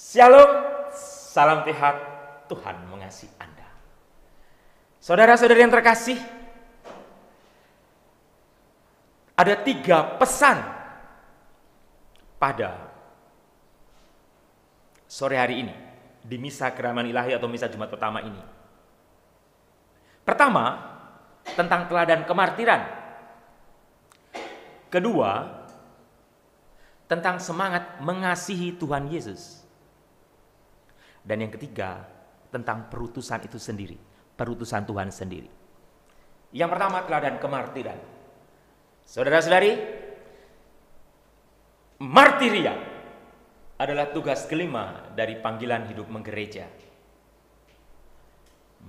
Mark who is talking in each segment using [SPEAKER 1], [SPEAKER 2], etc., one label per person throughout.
[SPEAKER 1] Shalom, salam sehat, Tuhan mengasihi Anda. Saudara-saudari yang terkasih, ada 3 pesan pada sore hari ini di Misa Keramaian Ilahi atau Misa Jumat pertama ini. Pertama, tentang teladan kemartiran. Kedua, tentang semangat mengasihi Tuhan Yesus. Dan yang ketiga, tentang perutusan itu sendiri, perutusan Tuhan sendiri. Yang pertama, teladan kemartiran. Saudara-saudari, martiria adalah tugas kelima dari panggilan hidup menggereja.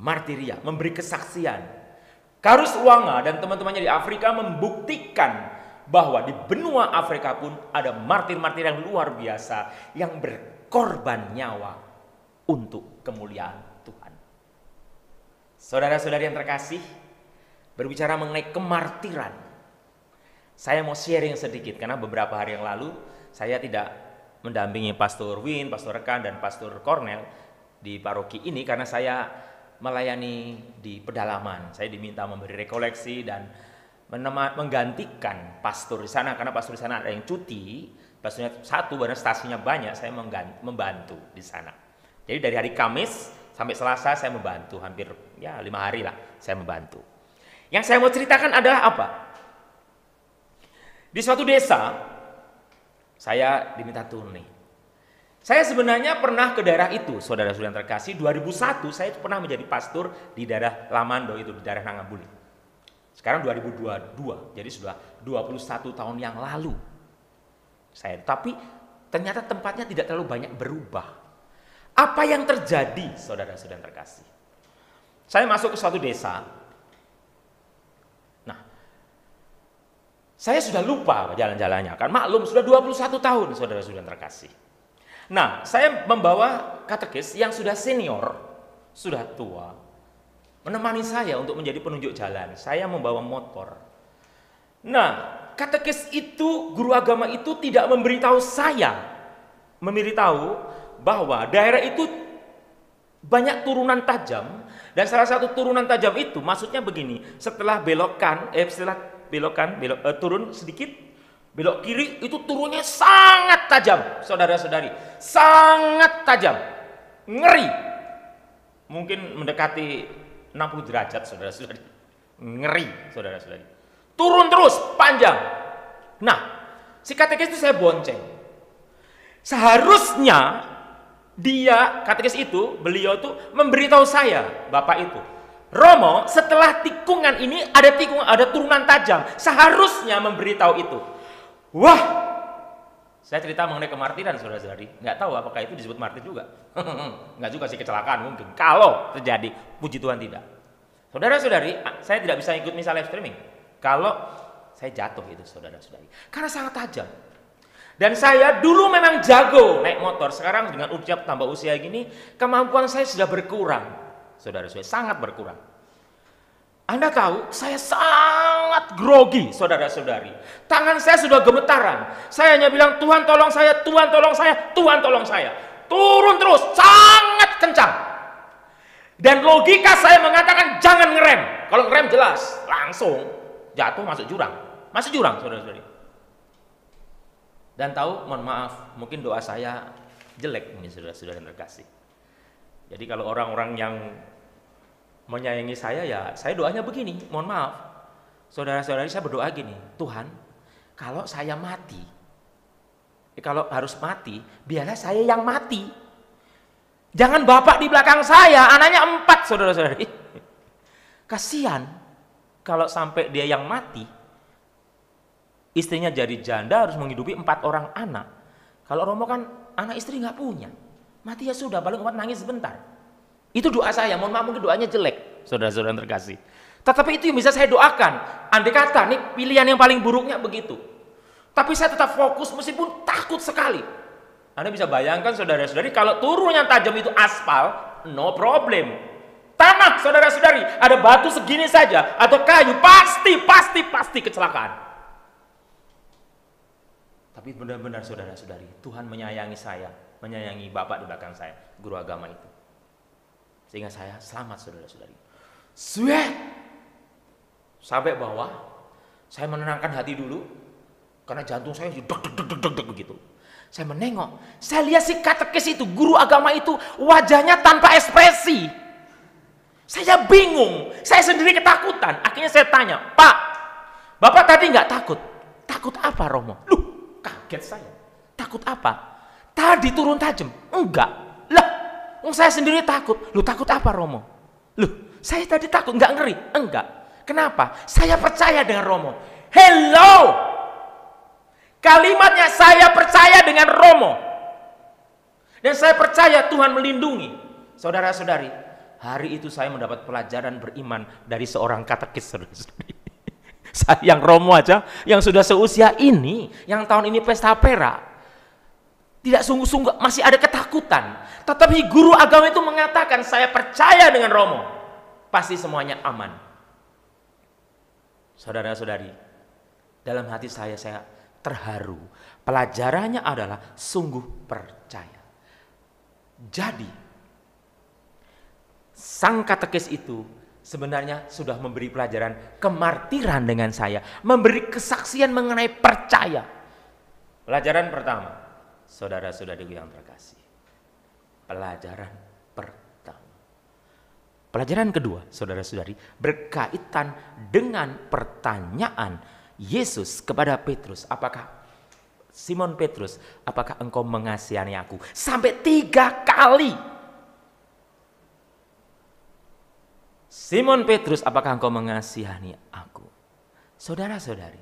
[SPEAKER 1] Martiria, memberi kesaksian. Karus Wanga dan teman-temannya di Afrika membuktikan bahwa di benua Afrika pun ada martir-martir yang luar biasa yang berkorban nyawa untuk kemuliaan Tuhan. Saudara-saudari yang terkasih, berbicara mengenai kemartiran, saya mau sharing sedikit karena beberapa hari yang lalu saya tidak mendampingi Pastor Win, Pastor Rekan, dan Pastor Cornel di paroki ini karena saya melayani di pedalaman. Saya diminta memberi rekoleksi dan menggantikan pastor di sana karena pastor di sana ada yang cuti, pastornya satu, badan stasiunnya banyak, saya membantu di sana. Jadi dari hari Kamis sampai Selasa saya membantu, hampir 5 hari lah saya membantu. Yang saya mau ceritakan adalah apa? Di suatu desa saya diminta turun nih. Saya sebenarnya pernah ke daerah itu, saudara-saudara yang terkasih. 2001 saya pernah menjadi pastor di daerah Lamando itu, di daerah Nangambuli. Sekarang 2022, jadi sudah 21 tahun yang lalu. Tapi ternyata tempatnya tidak terlalu banyak berubah. Apa yang terjadi, saudara-saudara yang terkasih? Saya masuk ke suatu desa. Nah, saya sudah lupa jalan-jalannya, kan maklum sudah 21 tahun, saudara-saudara yang terkasih. Nah, saya membawa katekis yang sudah senior, sudah tua, menemani saya untuk menjadi penunjuk jalan. Saya membawa motor. Nah, katekis itu, guru agama itu tidak memberitahu saya, memberitahu bahwa daerah itu banyak turunan tajam, dan salah satu turunan tajam itu maksudnya begini, setelah turun sedikit, belok kiri itu turunnya sangat tajam, saudara-saudari, sangat tajam, ngeri, mungkin mendekati 60 derajat, saudara-saudari, ngeri, saudara-saudari, turun terus panjang. Nah, si katekis itu saya bonceng. Seharusnya dia, katekis itu, beliau tuh memberitahu saya, bapak itu, Romo, setelah tikungan ini ada turunan tajam, seharusnya memberitahu itu. Wah, saya cerita mengenai kemartiran, saudara-saudari, nggak tahu apakah itu disebut martir juga. Nggak juga sih, kecelakaan mungkin, kalau terjadi, puji Tuhan tidak. Saudara-saudari, saya tidak bisa ikut misa live streaming kalau saya jatuh itu, saudara-saudari, karena sangat tajam. Dan saya dulu memang jago naik motor. Sekarang dengan tambah usia gini, kemampuan saya sudah berkurang, saudara-saudari, sangat berkurang. Anda tahu, saya sangat grogi, saudara-saudari. Tangan saya sudah gemetaran. Saya hanya bilang, Tuhan tolong saya, Tuhan tolong saya, Tuhan tolong saya. Turun terus, sangat kencang. Dan logika saya mengatakan jangan ngerem. Kalau ngerem jelas, langsung jatuh masuk jurang. Masuk jurang, saudara-saudari. Dan tahu, mohon maaf, mungkin doa saya jelek, mungkin saudara-saudara yang terkasih. Jadi kalau orang-orang yang menyayangi saya, ya saya doanya begini, mohon maaf, saudara-saudari, saya berdoa gini, Tuhan, kalau saya mati, kalau harus mati, biarlah saya yang mati. Jangan bapak di belakang saya, anaknya 4, saudara-saudari. Kasihan kalau sampai dia yang mati. Istrinya jadi janda, harus menghidupi 4 orang anak. Kalau Romo kan anak istri nggak punya, mati ya sudah, paling umat nangis sebentar. Itu doa saya, mohon maaf mungkin doanya jelek, saudara-saudara yang terkasih. Tetapi itu yang bisa saya doakan. Andai kata nih pilihan yang paling buruknya begitu, tapi saya tetap fokus meskipun takut sekali. Anda bisa bayangkan, saudara-saudari, kalau turun yang tajam itu aspal, no problem. Tanah, saudara-saudari, ada batu segini saja atau kayu, pasti kecelakaan. Tapi benar-benar, saudara-saudari, Tuhan menyayangi saya. menyayangi bapak di belakang saya, guru agama itu. Sehingga saya selamat, saudara-saudari. Sweat! Sampai bawah, saya menenangkan hati dulu, karena jantung saya deg begitu. Saya menengok, saya lihat si katekis itu, guru agama itu, wajahnya tanpa ekspresi. Saya bingung, saya sendiri ketakutan. Akhirnya saya tanya, Pak, Bapak tadi nggak takut? Takut apa, Romo? Loh, kaget saya. Takut apa? Tadi turun tajam? Enggak. Lah, saya sendiri takut. Loh, takut apa, Romo? Loh, saya tadi takut, nggak ngeri? Enggak. Kenapa? Saya percaya dengan Romo. Hello! Kalimatnya saya percaya dengan Romo. Dan saya percaya Tuhan melindungi. Saudara-saudari, hari itu saya mendapat pelajaran beriman dari seorang katekis, saudara-saudari. Yang Romo aja, yang sudah seusia ini, yang tahun ini pesta pera, tidak sungguh-sungguh, masih ada ketakutan. Tetapi guru agama itu mengatakan, saya percaya dengan Romo. Pasti semuanya aman. Saudara-saudari, dalam hati saya terharu. Pelajarannya adalah sungguh percaya. Jadi, sang katekis itu sebenarnya sudah memberi pelajaran kemartiran dengan saya, memberi kesaksian mengenai percaya. Pelajaran pertama, saudara-saudariku yang terkasih. Pelajaran pertama. Pelajaran kedua, saudara-saudari, berkaitan dengan pertanyaan Yesus kepada Petrus. Simon Petrus, apakah engkau mengasihani aku? Sampai 3 kali. Simon Petrus, apakah engkau mengasihani aku? Saudara-saudari,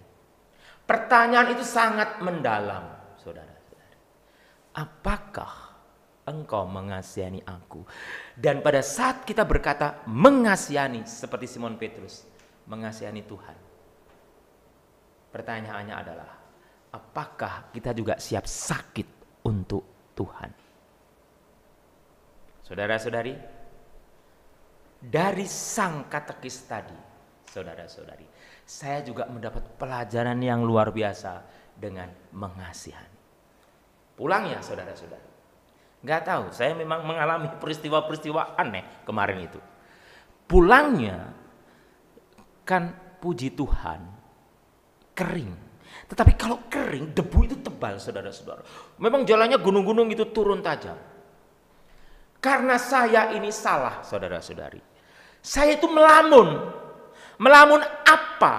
[SPEAKER 1] pertanyaan itu sangat mendalam, saudara-saudari. Apakah engkau mengasihani aku? Dan pada saat kita berkata mengasihani seperti Simon Petrus, mengasihani Tuhan, pertanyaannya adalah, apakah kita juga siap sakit untuk Tuhan? Saudara-saudari, dari sang katekis tadi, saudara-saudari, saya juga mendapat pelajaran yang luar biasa dengan mengasihani. Pulangnya, saudara-saudari, nggak tahu, saya memang mengalami peristiwa-peristiwa aneh kemarin itu. Pulangnya, kan puji Tuhan, kering. Tetapi kalau kering, debu itu tebal, saudara-saudara. Memang jalannya gunung-gunung itu turun tajam. Karena saya ini salah, saudara-saudari. Saya itu melamun. Melamun apa?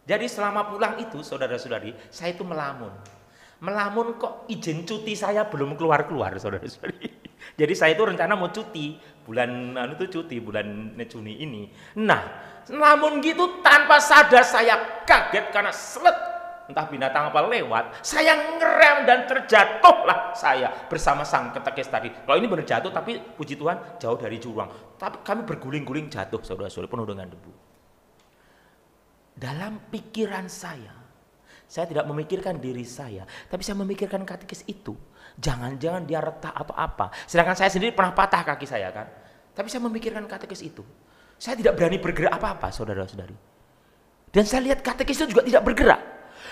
[SPEAKER 1] Jadi selama pulang itu, saudara-saudari, saya itu melamun. Melamun kok izin cuti saya belum keluar-keluar, saudara-saudari. Jadi saya itu rencana mau cuti bulan Juni ini. Nah, namun gitu tanpa sadar saya kaget karena entah binatang apa lewat, saya ngerem dan terjatuhlah saya bersama sang katekis tadi. Kalau ini benar jatuh, tapi puji Tuhan jauh dari jurang. Tapi kami berguling-guling jatuh, saudara-saudara, penuh dengan debu. Dalam pikiran saya tidak memikirkan diri saya, tapi saya memikirkan katekis itu. Jangan-jangan dia retak atau apa. Sedangkan saya sendiri pernah patah kaki saya kan. Tapi saya memikirkan katekis itu. Saya tidak berani bergerak apa-apa, saudara-saudari. Dan saya lihat katekis itu juga tidak bergerak.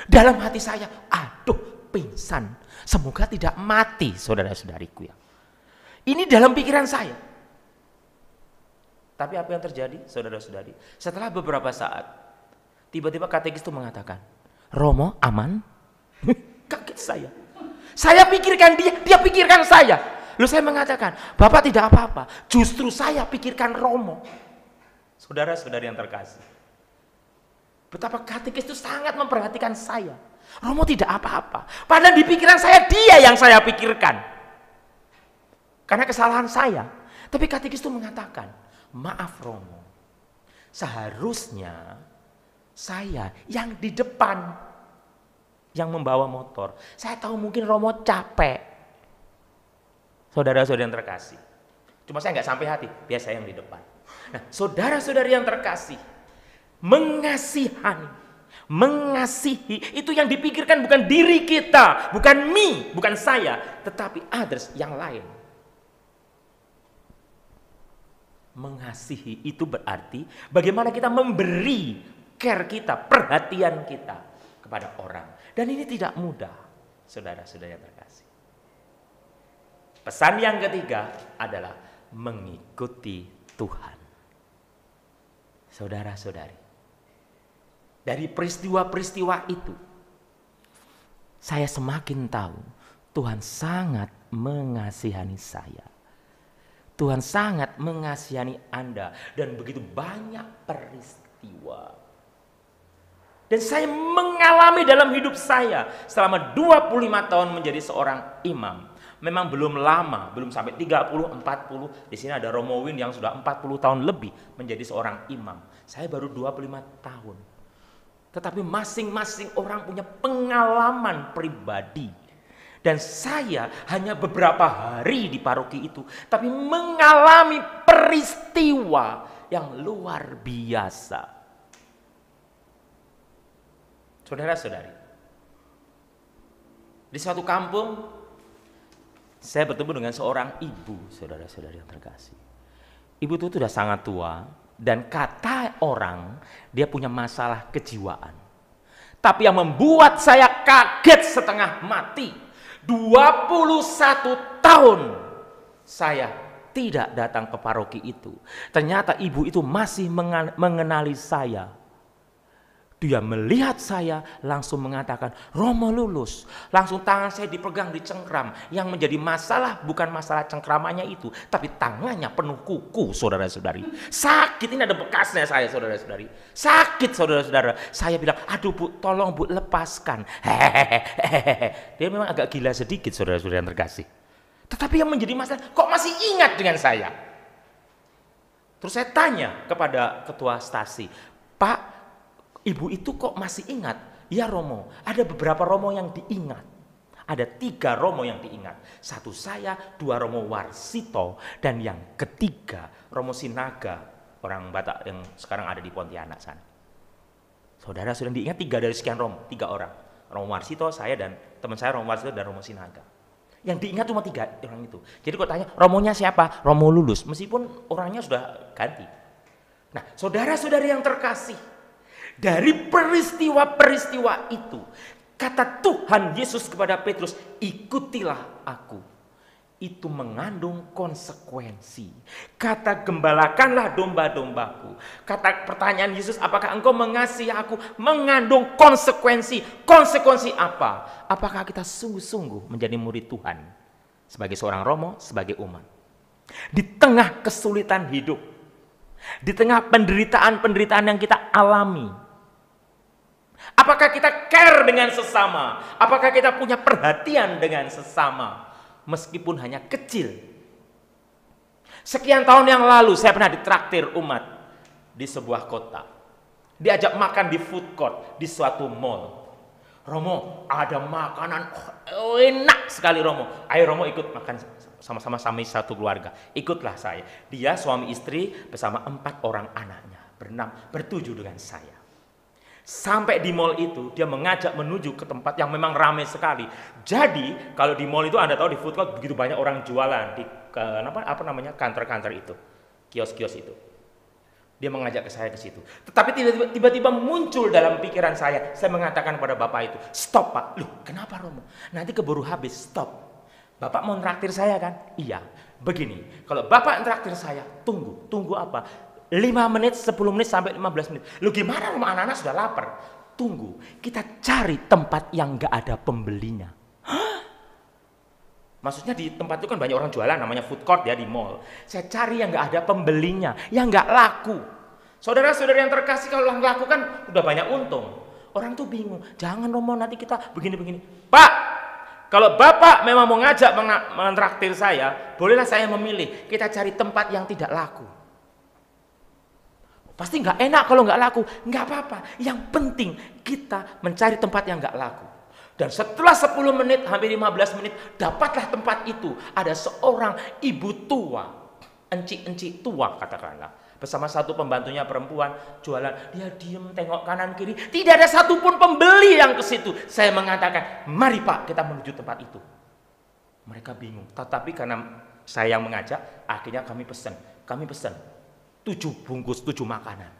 [SPEAKER 1] Dalam hati saya, aduh, pingsan. Semoga tidak mati, saudara-saudariku ya. Ini dalam pikiran saya. Tapi apa yang terjadi, saudara-saudari? Setelah beberapa saat, tiba-tiba katekis itu mengatakan, Romo, aman? Kaget saya. Saya pikirkan dia pikirkan saya. Lalu saya mengatakan, Bapak tidak apa-apa. Justru saya pikirkan Romo. Saudara-saudari yang terkasih, betapa katekis itu sangat memperhatikan saya. Romo tidak apa-apa. Padahal di pikiran saya dia yang saya pikirkan. Karena kesalahan saya. Tapi katekis itu mengatakan, maaf Romo, seharusnya saya yang di depan yang membawa motor. Saya tahu mungkin Romo capek. Saudara-saudari yang terkasih, cuma saya nggak sampai hati, biar saya yang di depan. Nah, saudara-saudari yang terkasih, mengasihi itu yang dipikirkan bukan diri kita, bukan me, bukan saya, tetapi others, yang lain. Mengasihi itu berarti bagaimana kita memberi care kita, perhatian kita kepada orang. Dan ini tidak mudah, saudara-saudara yang terkasih. Pesan yang ketiga adalah mengikuti Tuhan. Saudara-saudari, dari peristiwa-peristiwa itu, saya semakin tahu Tuhan sangat mengasihani saya. Tuhan sangat mengasihani Anda, dan begitu banyak peristiwa. Dan saya mengalami dalam hidup saya selama 25 tahun menjadi seorang imam. Memang belum lama, belum sampai 30, 40. Di sini ada Romo Win yang sudah 40 tahun lebih menjadi seorang imam. Saya baru 25 tahun. Tetapi masing-masing orang punya pengalaman pribadi. Dan saya hanya beberapa hari di paroki itu, tapi mengalami peristiwa yang luar biasa. Saudara-saudari, di suatu kampung, saya bertemu dengan seorang ibu, saudara-saudari yang terkasih. Ibu itu sudah sangat tua, dan kata orang, dia punya masalah kejiwaan. Tapi yang membuat saya kaget setengah mati, 21 tahun saya tidak datang ke paroki itu. Ternyata ibu itu masih mengenali saya. Dia melihat saya langsung mengatakan, Romo lulus. Langsung tangan saya dipegang di cengkram. Yang menjadi masalah bukan masalah cengkramannya itu, tapi tangannya penuh kuku, saudara-saudari. Sakit, ini ada bekasnya saya, saudara-saudari. Sakit, saudara-saudara. Saya bilang, aduh Bu, tolong Bu, lepaskan. Hehehe. Dia memang agak gila sedikit, saudara-saudara yang terkasih. Tetapi yang menjadi masalah, kok masih ingat dengan saya? Terus saya tanya kepada ketua stasi, Pak, ibu itu kok masih ingat? Ya Romo, ada beberapa Romo yang diingat. Ada 3 Romo yang diingat. 1 saya, 2 Romo Warsito, dan yang ketiga Romo Sinaga, orang Batak yang sekarang ada di Pontianak sana. Saudara sudah diingat 3 dari sekian Romo, 3 orang. Romo Warsito, saya dan teman saya Romo Warsito dan Romo Sinaga. Yang diingat cuma 3 orang itu. Jadi kok tanya, Romonya siapa? Romo lulus, meskipun orangnya sudah ganti. Nah, saudara-saudari yang terkasih, dari peristiwa-peristiwa itu, kata Tuhan Yesus kepada Petrus, ikutilah aku. Itu mengandung konsekuensi. Kata gembalakanlah domba-dombaku. Kata pertanyaan Yesus, apakah engkau mengasihi aku? Mengandung konsekuensi. Konsekuensi apa? Apakah kita sungguh-sungguh menjadi murid Tuhan? Sebagai seorang Romo, sebagai umat. Di tengah kesulitan hidup. Di tengah penderitaan-penderitaan yang kita alami. Apakah kita care dengan sesama? Apakah kita punya perhatian dengan sesama? Meskipun hanya kecil. Sekian tahun yang lalu saya pernah ditraktir umat di sebuah kota. Diajak makan di food court di suatu mall. Romo, ada makanan enak sekali Romo. Ayo Romo ikut makan sama-sama satu keluarga. Ikutlah saya. Dia suami istri bersama 4 orang anaknya. Bertujuh dengan saya. Sampai di mall itu, dia mengajak menuju ke tempat yang memang ramai sekali. Jadi, kalau di mall itu Anda tahu di food court begitu banyak orang jualan di kantor-kantor itu, kios-kios itu. Dia mengajak saya ke situ. Tetapi tiba-tiba muncul dalam pikiran saya mengatakan kepada bapak itu, stop Pak. Loh, kenapa Romo? Nanti keburu habis, stop. Bapak mau traktir saya kan? Iya. Begini, kalau bapak traktir saya, tunggu apa? 5 menit, 10 menit, sampai 15 menit. Lu gimana rumah anak-anak sudah lapar? Tunggu, kita cari tempat yang gak ada pembelinya. Hah? Maksudnya di tempat itu kan banyak orang jualan, namanya food court ya di mall. Saya cari yang gak ada pembelinya, yang gak laku. Saudara-saudara yang terkasih, kalau yang laku kan udah banyak untung. Orang tuh bingung, jangan Romo nanti kita begini-begini. Pak, kalau Bapak memang mau ngajak mentraktir saya, bolehlah saya memilih. Kita cari tempat yang tidak laku. Pasti nggak enak kalau nggak laku. Nggak apa-apa. Yang penting kita mencari tempat yang nggak laku. Dan setelah 10 menit, hampir 15 menit, dapatlah tempat itu. Ada seorang ibu tua, encik-encik tua katakanlah, bersama satu pembantunya perempuan jualan. Dia diem tengok kanan kiri. Tidak ada satupun pembeli yang ke situ. Saya mengatakan, mari Pak kita menuju tempat itu. Mereka bingung. Tetapi karena saya yang mengajak, akhirnya kami pesan. 7 bungkus, 7 makanan.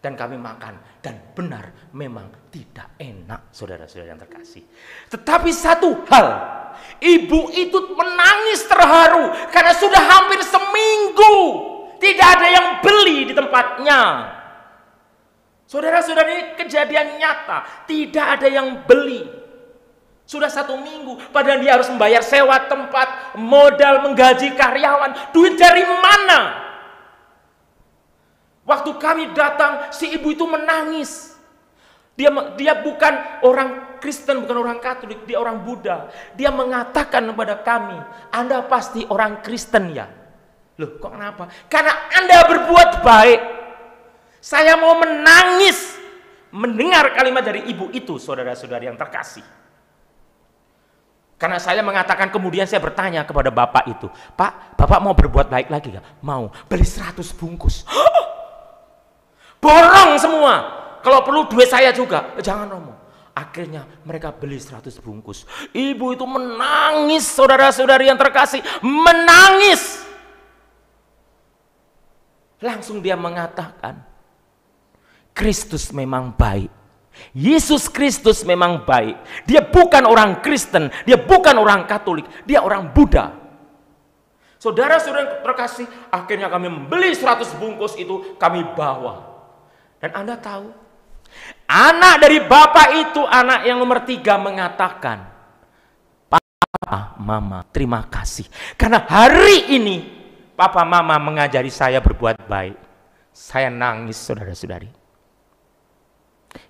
[SPEAKER 1] Dan kami makan, dan benar memang tidak enak, saudara-saudara yang terkasih. Tetapi satu hal, ibu itu menangis terharu karena sudah hampir seminggu tidak ada yang beli di tempatnya. Saudara-saudara, ini kejadian nyata, tidak ada yang beli. Sudah 1 minggu, padahal dia harus membayar sewa tempat, modal, menggaji karyawan. Duit dari mana? Waktu kami datang, si ibu itu menangis. Dia bukan orang Kristen, bukan orang Katolik, dia orang Buddha. Dia mengatakan kepada kami, Anda pasti orang Kristen ya? Loh, kok kenapa? Karena Anda berbuat baik. Saya mau menangis mendengar kalimat dari ibu itu, saudara-saudari yang terkasih. Karena saya mengatakan, kemudian saya bertanya kepada bapak itu, Pak, bapak mau berbuat baik lagi gak? Mau. Beli 100 bungkus. Borong semua. Kalau perlu duit saya juga. Jangan Romo. Akhirnya mereka beli 100 bungkus. Ibu itu menangis, saudara-saudari yang terkasih. Menangis. Langsung dia mengatakan, Kristus memang baik. Yesus Kristus memang baik. Dia bukan orang Kristen. Dia bukan orang Katolik. Dia orang Buddha. Saudara-saudara yang terkasih, akhirnya kami membeli 100 bungkus itu, kami bawa. Dan Anda tahu, anak dari bapak itu, anak yang nomor 3 mengatakan, Papa, Mama, terima kasih. Karena hari ini, Papa, Mama mengajari saya berbuat baik. Saya nangis, saudara-saudari.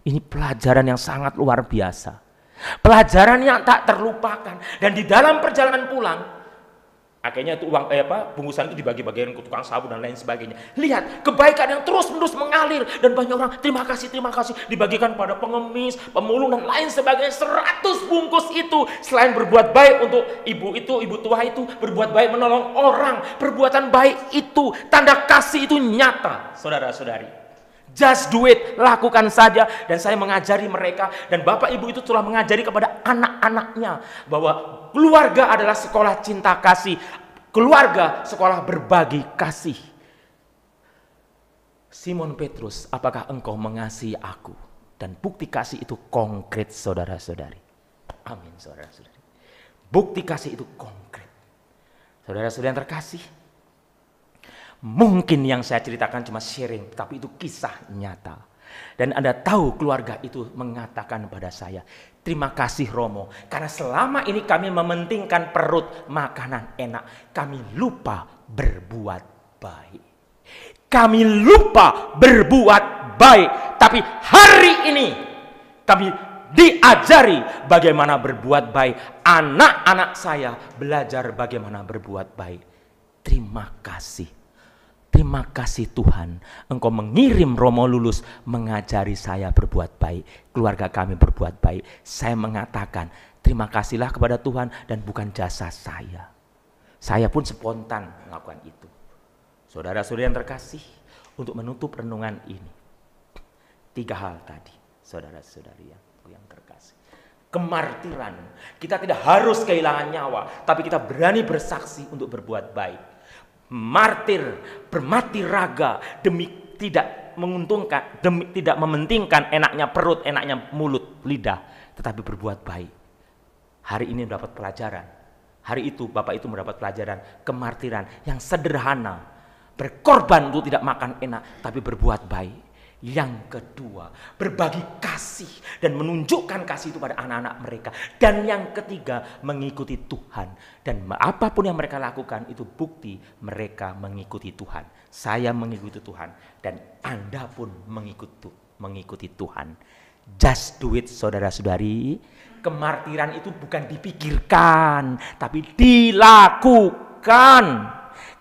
[SPEAKER 1] Ini pelajaran yang sangat luar biasa. Pelajaran yang tak terlupakan. Dan di dalam perjalanan pulang, akhirnya itu uang bungkusan itu dibagi-bagikan ke tukang sabu dan lain sebagainya. Lihat kebaikan yang terus-menerus mengalir, dan banyak orang terima kasih dibagikan pada pengemis, pemulung dan lain sebagainya. 100 bungkus itu, selain berbuat baik untuk ibu tua itu, berbuat baik menolong orang, perbuatan baik itu, tanda kasih itu nyata, saudara-saudari. Just do it, lakukan saja. Dan saya mengajari mereka, dan bapak ibu itu telah mengajari kepada anak-anaknya bahwa keluarga adalah sekolah cinta kasih. Keluarga sekolah berbagi kasih. Simon Petrus, apakah engkau mengasihi aku? Dan bukti kasih itu konkret, saudara-saudari. Amin, saudara-saudari. Bukti kasih itu konkret. Saudara-saudari yang terkasih, mungkin yang saya ceritakan cuma sharing, tapi itu kisah nyata. Dan Anda tahu keluarga itu mengatakan pada saya, terima kasih Romo, karena selama ini kami mementingkan perut, makanan enak. Kami lupa berbuat baik. Kami lupa berbuat baik. Tapi hari ini kami diajari bagaimana berbuat baik. Anak-anak saya belajar bagaimana berbuat baik. Terima kasih. Terima kasih Tuhan, Engkau mengirim Romo lulus mengajari saya berbuat baik. Keluarga kami berbuat baik. Saya mengatakan terima kasihlah kepada Tuhan dan bukan jasa saya. Saya pun spontan melakukan itu. Saudara-saudara yang terkasih, untuk menutup renungan ini, 3 hal tadi, saudara-saudari yang terkasih. Kemartiran, kita tidak harus kehilangan nyawa, tapi kita berani bersaksi untuk berbuat baik. Martir, bermati raga demi tidak menguntungkan, demi tidak mementingkan enaknya perut, enaknya mulut, lidah, tetapi berbuat baik. Hari ini mendapat pelajaran. Hari itu Bapak itu mendapat pelajaran kemartiran yang sederhana. Berkorban untuk tidak makan enak, tapi berbuat baik. Yang kedua, berbagi kasih dan menunjukkan kasih itu pada anak-anak mereka. Dan yang ketiga, mengikuti Tuhan. Dan apapun yang mereka lakukan itu bukti mereka mengikuti Tuhan. Saya mengikuti Tuhan dan Anda pun mengikuti Tuhan. Just do it, saudara-saudari. Kemartiran itu bukan dipikirkan, tapi dilakukan.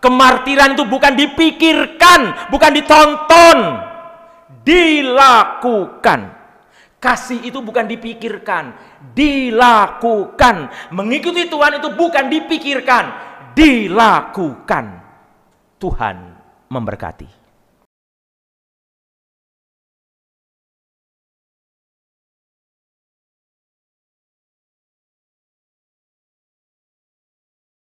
[SPEAKER 1] Kemartiran itu bukan dipikirkan, bukan ditonton. Dilakukan. Kasih itu bukan dipikirkan, dilakukan. Mengikuti Tuhan itu bukan dipikirkan, dilakukan. Tuhan memberkati.